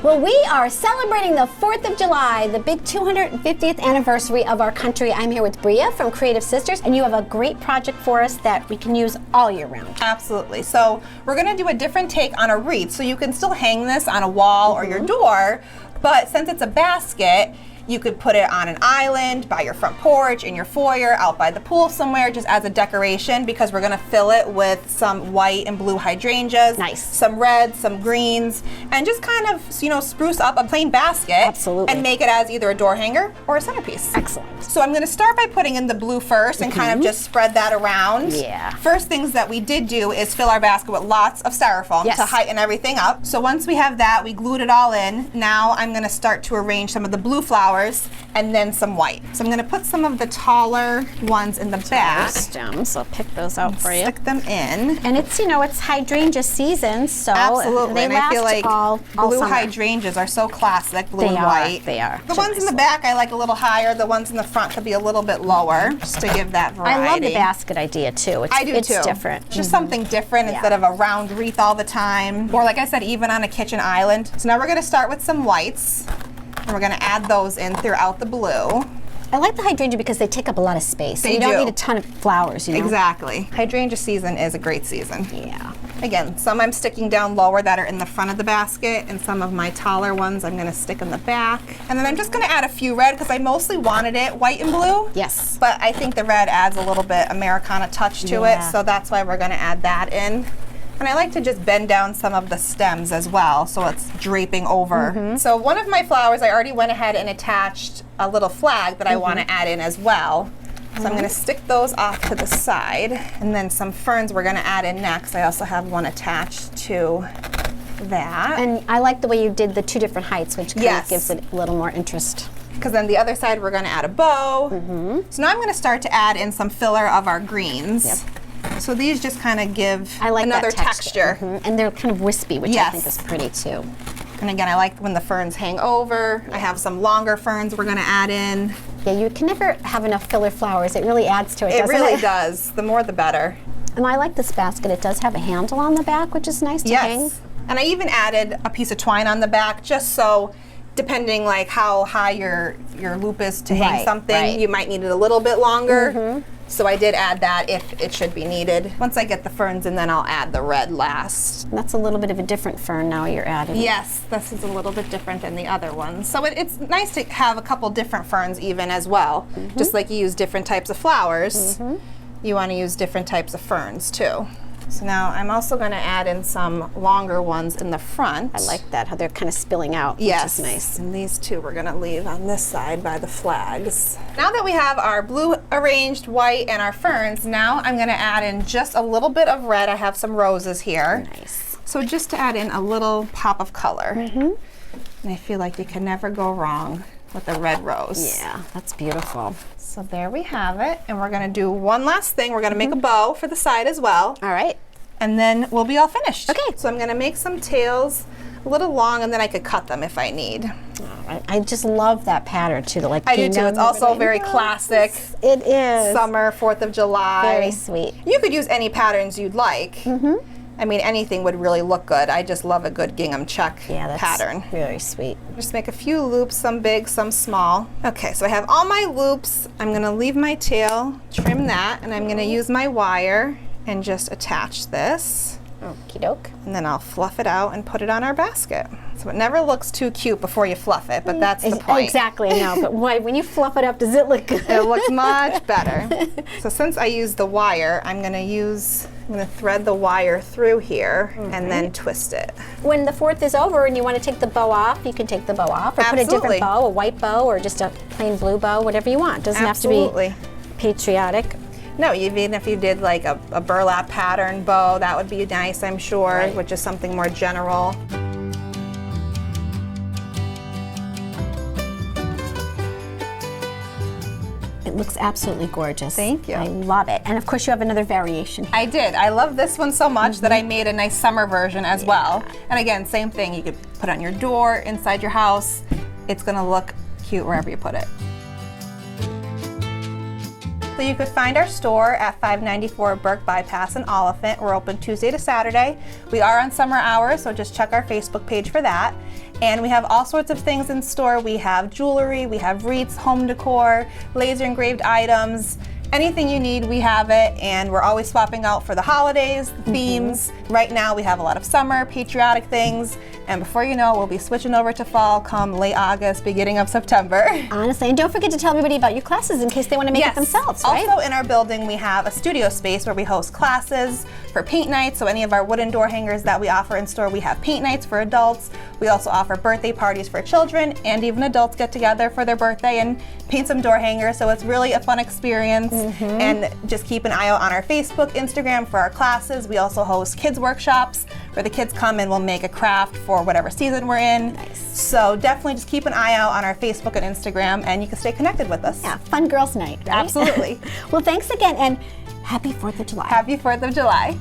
Well, we are celebrating the 4th of July, the big 250th anniversary of our country. I'm here with Bria from Creative Sisters, and you have a great project for us that we can use all year round. Absolutely. So we're going to do a different take on a wreath. So you can still hang this on a wall or your door, but since it's a basket, you could put it on an island, by your front porch, in your foyer, out by the pool somewhere, just as a decoration, because we're gonna fill it with some white and blue hydrangeas. Nice. Some reds, some greens, and just kind of, you know, spruce up a plain basket. Absolutely. And make it as either a door hanger or a centerpiece. Excellent. So I'm gonna start by putting in the blue first and kind of just spread that around. Yeah. First things that we did do is fill our basket with lots of styrofoam to heighten everything up. So once we have that, we glued it all in. Now I'm gonna start to arrange some of the blue flowers and then some white. So I'm gonna put some of the taller ones in the back. Stems, I'll pick those out for you. Stick them in. And it's, you know, it's hydrangea season, so Absolutely. they and last I feel like all blue summer. hydrangeas are so classic, blue They and are, white. they are. The ones in the back I like a little higher. The ones in the front could be a little bit lower, just to give that variety. I love the basket idea too. It's, I do it's too. different. Just something different instead of a round wreath all the time. Or like I said, even on a kitchen island. So now we're gonna start with some whites. And we're gonna add those in throughout the blue. I like the hydrangea because they take up a lot of space. They you don't do. need a ton of flowers, you know? Exactly. Hydrangea season is a great season. Yeah. Again, some I'm sticking down lower that are in the front of the basket, and some of my taller ones I'm gonna stick in the back. And then I'm just gonna add a few red because I mostly wanted it white and blue. Yes. But I think the red adds a little bit Americana touch to it, so that's why we're gonna add that in. And I like to just bend down some of the stems as well, so it's draping over. So one of my flowers, I already went ahead and attached a little flag that I want to add in as well. So I'm going to stick those off to the side, and then some ferns we're going to add in next. I also have one attached to that. And I like the way you did the two different heights, which kind of gives it a little more interest. Because then the other side we're going to add a bow. So now I'm going to start to add in some filler of our greens. Yep. So these just kind of give I like another that texture. And they're kind of wispy, which I think is pretty too. And again, I like when the ferns hang over. I have some longer ferns we're going to add in. Yeah, you can never have enough filler flowers. It really adds to it, doesn't it? It really does. The more the better. And I like this basket. It does have a handle on the back, which is nice to hang. And I even added a piece of twine on the back just so, depending like how high your loop is to hang something, you might need it a little bit longer. So I did add that if it should be needed. Once I get the ferns in, then I'll add the red last. That's a little bit of a different fern now you're adding. Yes, this is a little bit different than the other ones. So it's nice to have a couple different ferns even as well. Just like you use different types of flowers, you want to use different types of ferns too. So now I'm also going to add in some longer ones in the front. I like that, how they're kind of spilling out, which is nice. And these two we're going to leave on this side by the flags. Now that we have our blue arranged, white, and our ferns, now I'm going to add in just a little bit of red. I have some roses here. Nice. So just to add in a little pop of color. And I feel like you can never go wrong with a red rose. Yeah, that's beautiful. So there we have it, and we're gonna do one last thing. We're gonna make a bow for the side as well. All right. And then we'll be all finished. Okay. So I'm gonna make some tails a little long, and then I could cut them if I need. All right. I just love that pattern too. The, like, I do too. It's also very classic. It is. Summer, 4th of July. Very sweet. You could use any patterns you'd like. I mean, anything would really look good. I just love a good gingham check pattern. Very sweet. Just make a few loops, some big, some small. Okay, so I have all my loops. I'm gonna leave my tail, trim that, and I'm gonna use my wire and just attach this. Okie doke. And then I'll fluff it out and put it on our basket. So it never looks too cute before you fluff it, but that's the point. Exactly, no, but why, when you fluff it up, does it look good? It looks much better. So since I used the wire, I'm gonna thread the wire through here and then twist it. When the 4th is over and you want to take the bow off, you can take the bow off, or put a different bow, a white bow, or just a plain blue bow, whatever you want. Doesn't have to be patriotic. No, even if you did like a burlap pattern bow, that would be nice, I'm sure, which is something more general. It looks absolutely gorgeous. Thank you. I love it. And of course you have another variation. I did. I love this one so much that I made a nice summer version as well. And again, same thing. You could put on your door, inside your house. It's gonna look cute wherever you put it. So you could find our store at 594 Burke Bypass in Oliphant. We're open Tuesday to Saturday. We are on summer hours, so just check our Facebook page for that. And we have all sorts of things in store. We have jewelry, we have wreaths, home decor, laser engraved items. Anything you need, we have it, and we're always swapping out for the holidays, the themes. Right now we have a lot of summer, patriotic things, and before you know, we'll be switching over to fall come late August, beginning of September. Honestly, and don't forget to tell everybody about your classes in case they want to make it themselves, right? Also in our building, we have a studio space where we host classes for paint nights, so any of our wooden door hangers that we offer in store, we have paint nights for adults. We also offer birthday parties for children, and even adults get together for their birthday and paint some door hangers, so it's really a fun experience. And just keep an eye out on our Facebook, Instagram for our classes. We also host kids workshops where the kids come and we'll make a craft for whatever season we're in. Nice. So definitely just keep an eye out on our Facebook and Instagram, and you can stay connected with us. Yeah, fun girls' night, right? Absolutely. Well, thanks again, and happy 4th of July. Happy 4th of July.